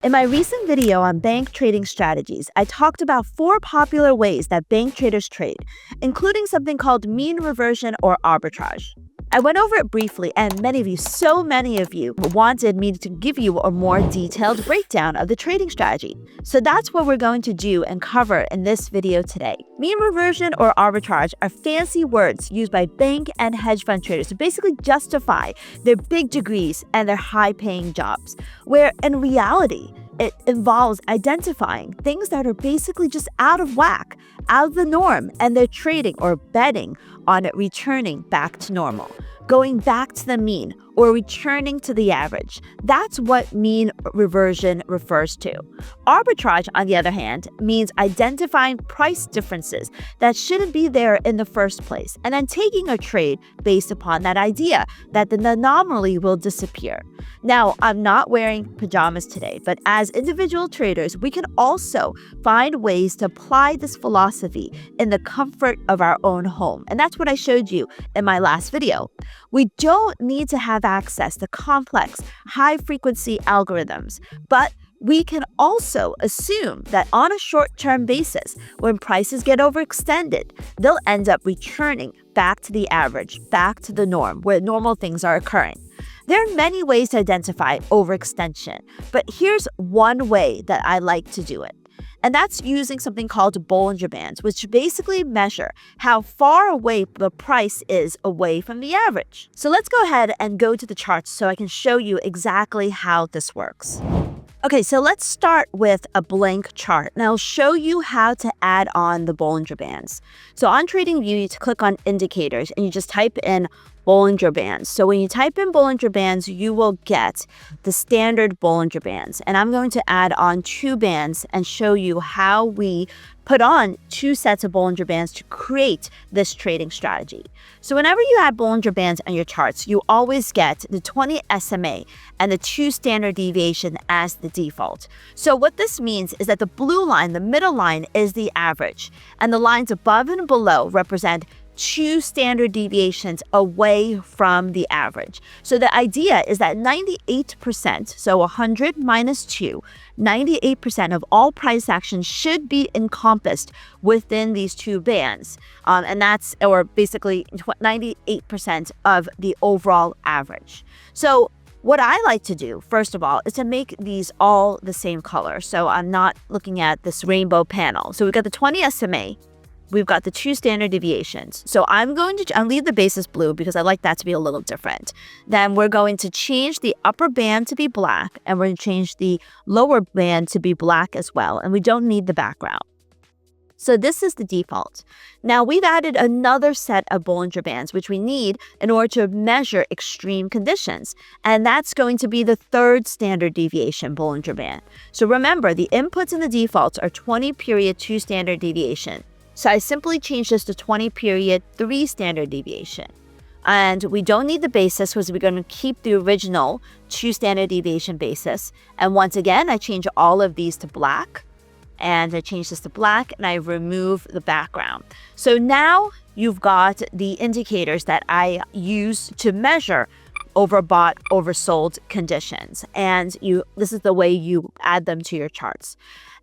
In my recent video on bank trading strategies, I talked about 4 popular ways that bank traders trade, including something called mean reversion or arbitrage. I went over it briefly, and so many of you wanted me to give you a more detailed breakdown of the trading strategy. So that's what we're going to do and cover in this video today. Mean reversion or arbitrage are fancy words used by bank and hedge fund traders to basically justify their big degrees and their high-paying jobs, where in reality, it involves identifying things that are basically just out of whack, out of the norm, and they're trading or betting on it returning back to normal, going back to the mean, or returning to the average. That's what mean reversion refers to. Arbitrage, on the other hand, means identifying price differences that shouldn't be there in the first place, and then taking a trade based upon that idea that the anomaly will disappear. Now, I'm not wearing pajamas today, but as individual traders, we can also find ways to apply this philosophy in the comfort of our own home. And that's what I showed you in my last video. We don't need to have access to complex, high-frequency algorithms, but we can also assume that on a short-term basis, when prices get overextended, they'll end up returning back to the average, back to the norm, where normal things are occurring. There are many ways to identify overextension, but here's one way that I like to do it. And that's using something called Bollinger Bands, which basically measure how far away the price is away from the average. So let's go ahead and go to the charts so I can show you exactly how this works. Okay, so let's start with a blank chart, and I'll show you how to add on the Bollinger Bands. So on Tradingview, you click on Indicators, and you just type in Bollinger Bands. So when you type in Bollinger Bands, you will get the standard Bollinger Bands. And I'm going to add on 2 bands and show you how we put on 2 sets of Bollinger Bands to create this trading strategy. So whenever you add Bollinger Bands on your charts, you always get the 20 SMA and the 2 standard deviation as the default. So what this means is that the blue line, the middle line, is the average, and the lines above and below represent 2 standard deviations away from the average. So the idea is that 98%, so 100 minus 2, 98% of all price action should be encompassed within these 2 bands. And that's, or basically 98% of the overall average. So what I like to do, first of all, is to make these all the same color. So I'm not looking at this rainbow panel. So we've got the 20 SMA. We've got the 2 standard deviations. So I'll leave the basis blue because I like that to be a little different. Then we're going to change the upper band to be black, and we're going to change the lower band to be black as well. And we don't need the background. So this is the default. Now we've added another set of Bollinger Bands, which we need in order to measure extreme conditions. And that's going to be the 3rd standard deviation Bollinger Band. So remember, the inputs and the defaults are 20 period 2 standard deviation. So I simply changed this to 20 period 3 standard deviation. And we don't need the basis because we're going to keep the original 2 standard deviation basis. And once again, I change all of these to black. And I change this to black, and I remove the background. So now you've got the indicators that I use to measure overbought, oversold conditions. And this is the way you add them to your charts.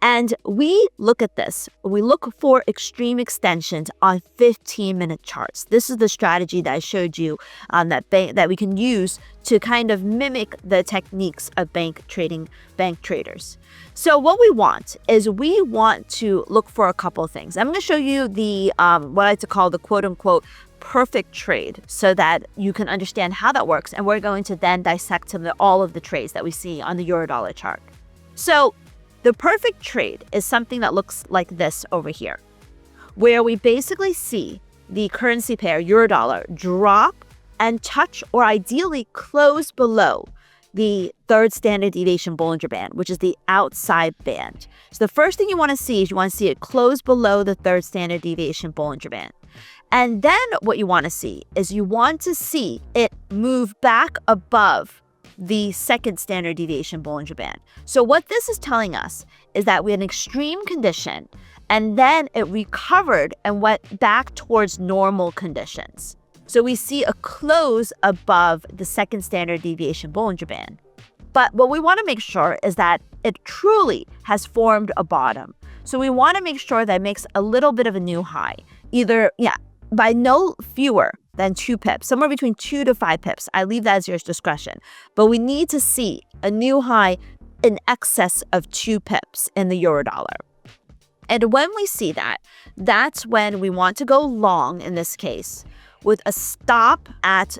And we look at this. We look for extreme extensions on 15-minute charts. This is the strategy that I showed you that we can use to kind of mimic the techniques of bank traders. So what we want is we want to look for a couple of things. I'm going to show you the what I like to call the quote-unquote perfect trade so that you can understand how that works. And we're going to then dissect all of the trades that we see on the Eurodollar chart. So the perfect trade is something that looks like this over here, where we basically see the currency pair Eurodollar drop and touch, or ideally close below, the 3rd standard deviation Bollinger Band, which is the outside band. So the first thing you want to see is you want to see it close below the 3rd standard deviation Bollinger Band. And then what you want to see is you want to see it move back above the 2nd standard deviation Bollinger Band. So what this is telling us is that we had an extreme condition, and then it recovered and went back towards normal conditions. So we see a close above the 2nd standard deviation Bollinger Band. But what we want to make sure is that it truly has formed a bottom. So we want to make sure that it makes a little bit of a new high, either, by no fewer than 2 pips, somewhere between 2 to 5 pips. I leave that as your discretion. But we need to see a new high in excess of 2 pips in the euro dollar. And when we see that, that's when we want to go long in this case with a stop at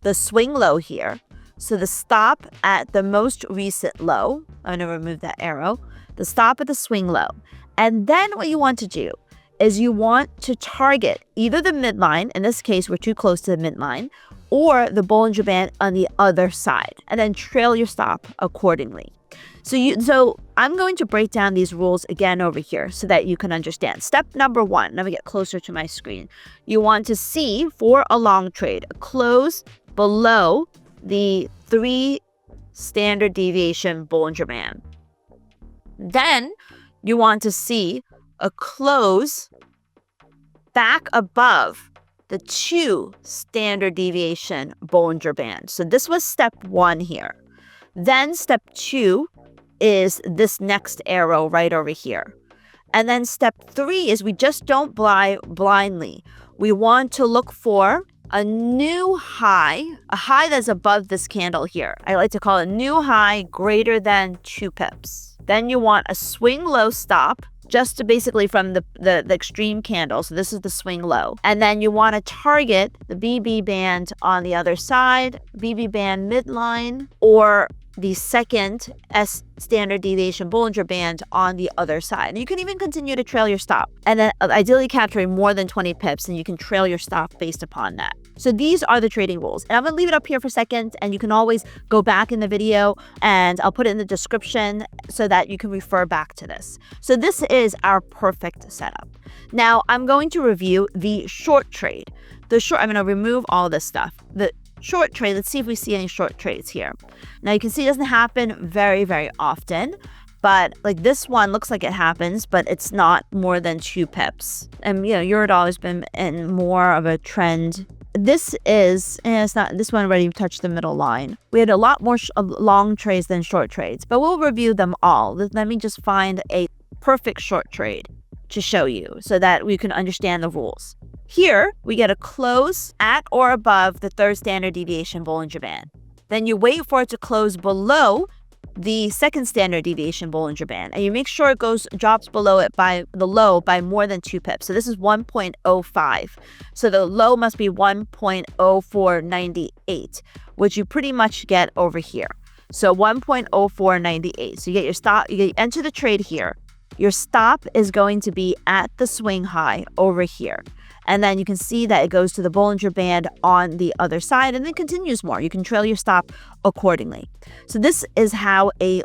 the swing low here. So the stop at the most recent low, I'm going to remove that arrow, the stop at the swing low. And then what you want to do is you want to target either the midline, in this case we're too close to the midline, or the Bollinger Band on the other side, and then trail your stop accordingly. So I'm going to break down these rules again over here so that you can understand. Step number 1, let me get closer to my screen. You want to see, for a long trade, a close below the 3 standard deviation Bollinger Band. Then you want to see a close back above the 2 standard deviation Bollinger Band. So this was step 1 here. Then step 2 is this next arrow right over here. And then step 3 is we just don't buy blindly. We want to look for a new high, a high that's above this candle here. I like to call it a new high greater than 2 pips. Then you want a swing low stop, just to basically from the extreme candle. So this is the swing low. And then you want to target the BB band on the other side, BB band midline, or the second S standard deviation Bollinger Band on the other side. And you can even continue to trail your stop, and then ideally capturing more than 20 pips, and you can trail your stop based upon that. So these are the trading rules. And I'm going to leave it up here for a second, and you can always go back in the video, and I'll put it in the description so that you can refer back to this. So this is our perfect setup. Now I'm going to review the short trade. I'm going to remove all this stuff. The short trade, let's see if we see any short trades here. Now you can see it doesn't happen very, very often, but like this one looks like it happens, but it's not more than 2 pips. And euro dollar's been in more of a trend. This is, it's not, this one already touched the middle line. We had a lot more long trades than short trades, but we'll review them all. Let me just find a perfect short trade to show you so that we can understand the rules. Here, we get a close at or above the 3rd standard deviation Bollinger Band. Then you wait for it to close below the 2nd standard deviation Bollinger Band, and you make sure it drops below it by the low by more than 2 pips. So this is 1.05. So the low must be 1.0498, which you pretty much get over here. So 1.0498. So you get your stop, you enter the trade here. Your stop is going to be at the swing high over here. And then you can see that it goes to the Bollinger Band on the other side and then continues more. You can trail your stop accordingly. So this is how a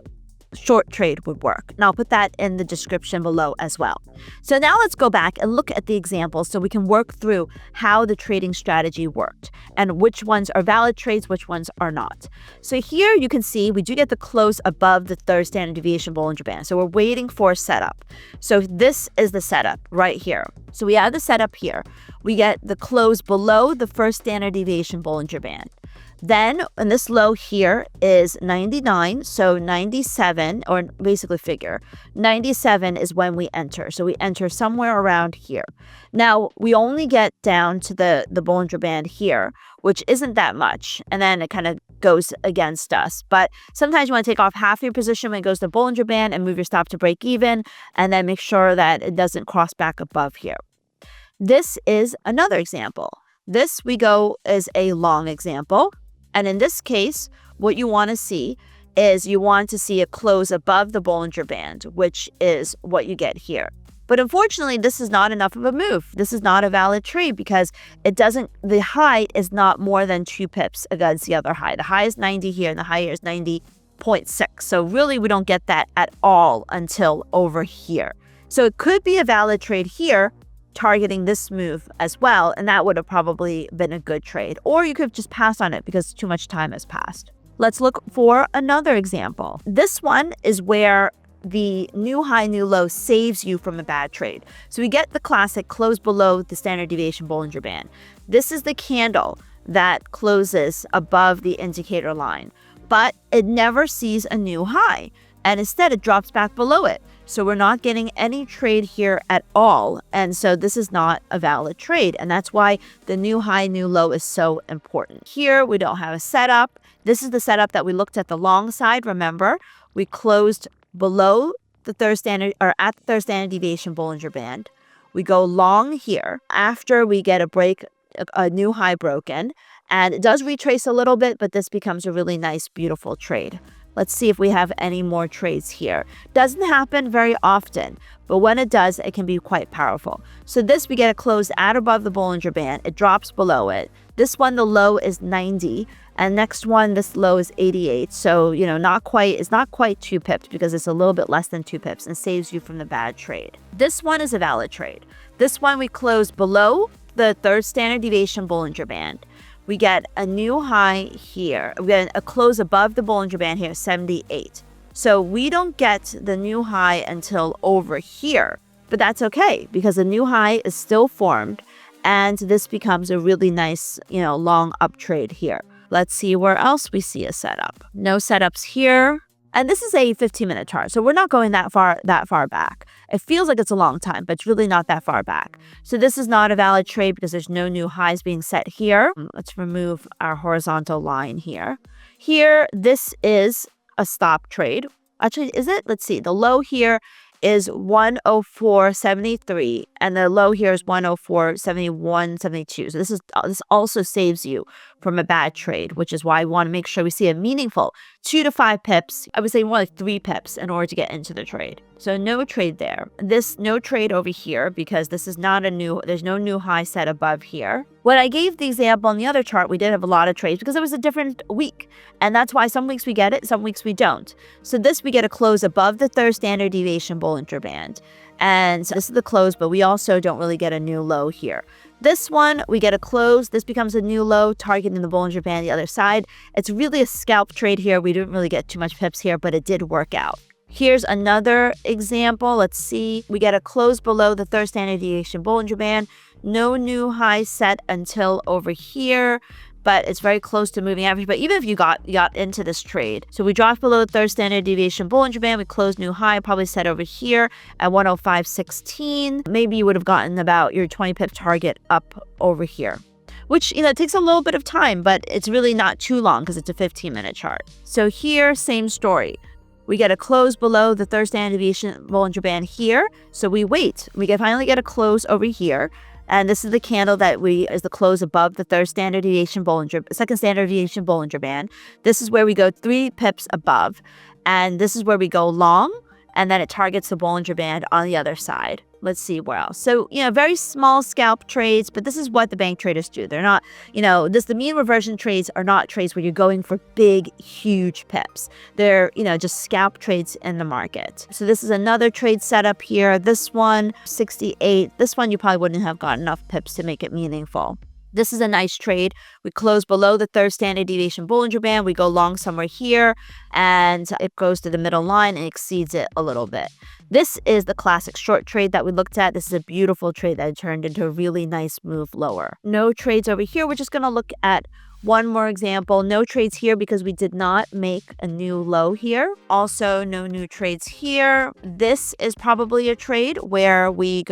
short trade would work. And I'll put that in the description below as well. So now let's go back and look at the examples so we can work through how the trading strategy worked and which ones are valid trades, which ones are not. So here you can see we do get the close above the 3rd standard deviation Bollinger Band. So we're waiting for a setup. So this is the setup right here. So we have the setup here. We get the close below the 1st standard deviation Bollinger Band. Then, and this low here is 99, so 97, or basically figure, 97 is when we enter. So we enter somewhere around here. Now, we only get down to the Bollinger Band here, which isn't that much, and then it kind of goes against us. But sometimes you want to take off half your position when it goes to the Bollinger Band and move your stop to break even, and then make sure that it doesn't cross back above here. This is another example. This we go as a long example. And in this case, what you want to see is you want to see a close above the Bollinger Band, which is what you get here. But unfortunately, this is not enough of a move. This is not a valid trade because the high is not more than 2 pips against the other high. The high is 90 here and the high here is 90.6. So really, we don't get that at all until over here. So it could be a valid trade here, targeting this move as well, and that would have probably been a good trade. Or you could have just passed on it because too much time has passed. Let's look for another example. This one is where the new high, new low saves you from a bad trade. So we get the classic close below the standard deviation Bollinger Band. This is the candle that closes above the indicator line. but it never sees a new high, and instead it drops back below it. So we're not getting any trade here at all. And so this is not a valid trade. And that's why the new high, new low is so important. Here, we don't have a setup. This is the setup that we looked at the long side. Remember, we closed below the third standard, or at the third standard deviation Bollinger Band. We go long here after we get a break, a new high broken. And it does retrace a little bit, but this becomes a really nice, beautiful trade. Let's see if we have any more trades here. Doesn't happen very often, but when it does, it can be quite powerful. So this, we get a close at above the Bollinger Band. It drops below it. This one, the low is 90. And next one, this low is 88. So, it's not quite 2 pips because it's a little bit less than 2 pips and saves you from the bad trade. This one is a valid trade. This one, we close below the third standard deviation Bollinger Band. We get a new high here. We get a close above the Bollinger Band here, 78. So we don't get the new high until over here, but that's okay because the new high is still formed and this becomes a really nice, long up trade here. Let's see where else we see a setup. No setups here. And this is a 15-minute chart, so we're not going that far back. It feels like it's a long time, but it's really not that far back. So this is not a valid trade because there's no new highs being set here. Let's remove our horizontal line here. Here, this is a stop trade. Actually, is it? Let's see. The low here is 104.73 and the low here is 104.71.72. So this also saves you from a bad trade, which is why we want to make sure we see a meaningful 2 to 5 pips. I would say more like 3 pips in order to get into the trade. So no trade there. This no trade over here because this is not there's no new high set above here. When I gave the example on the other chart, we did have a lot of trades because it was a different week. And that's why some weeks we get it, some weeks we don't. So this, we get a close above the third standard deviation Bollinger Band. And so this is the close, but we also don't really get a new low here. This one, we get a close. This becomes a new low, targeting the Bollinger Band the other side. It's really a scalp trade here. We didn't really get too much pips here, but it did work out. Here's another example. Let's see. We get a close below the third standard deviation Bollinger Band. No new high set until over here, but it's very close to moving average. But even if you got into this trade, so we dropped below the third standard deviation Bollinger Band, we closed new high, probably set over here at 105.16. Maybe you would have gotten about your 20 pip target up over here, which, it takes a little bit of time, but it's really not too long because it's a 15-minute chart. So here, same story. We get a close below the third standard deviation Bollinger Band here. So we wait. We finally get a close over here. And this is the candle that is the close above the third standard deviation second standard deviation Bollinger Band. This is where we go 3 pips above. And this is where we go long. And then it targets the Bollinger Band on the other side. Let's see where else. So, very small scalp trades, but this is what the bank traders do. They're not, the mean reversion trades are not trades where you're going for big, huge pips. They're, just scalp trades in the market. So this is another trade setup here. This one, 68. This one, you probably wouldn't have got enough pips to make it meaningful. This is a nice trade. We close below the third standard deviation Bollinger Band. We go long somewhere here, and it goes to the middle line and exceeds it a little bit. This is the classic short trade that we looked at. This is a beautiful trade that turned into a really nice move lower. No trades over here. We're just going to look at one more example. No trades here because we did not make a new low here. Also, no new trades here. This is probably a trade where we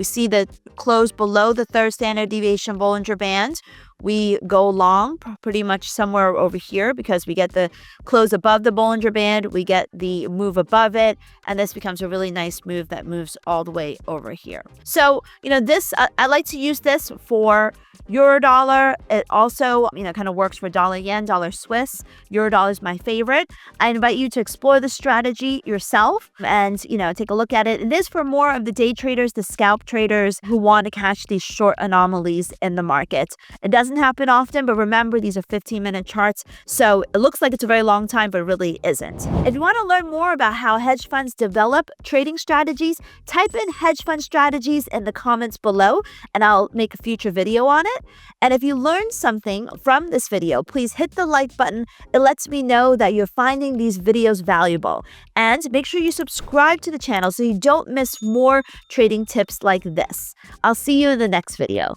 see the close below the third standard deviation Bollinger Band. We go long pretty much somewhere over here because we get the close above the Bollinger Band. We get the move above it, and this becomes a really nice move that moves all the way over here. So, this, I like to use this for Euro dollar. It also, kind of works for dollar yen, dollar Swiss. Euro dollar is my favorite. I invite you to explore the strategy yourself and, take a look at it. It is for more of the day traders, the scalp traders who want to catch these short anomalies in the market. It doesn't happen often, but remember, these are 15-minute charts. So it looks like it's a very long time, but it really isn't. If you want to learn more about how hedge funds develop trading strategies, type in hedge fund strategies in the comments below, and I'll make a future video on it. And if you learned something from this video, please hit the like button. It lets me know that you're finding these videos valuable. And make sure you subscribe to the channel so you don't miss more trading tips like this. I'll see you in the next video.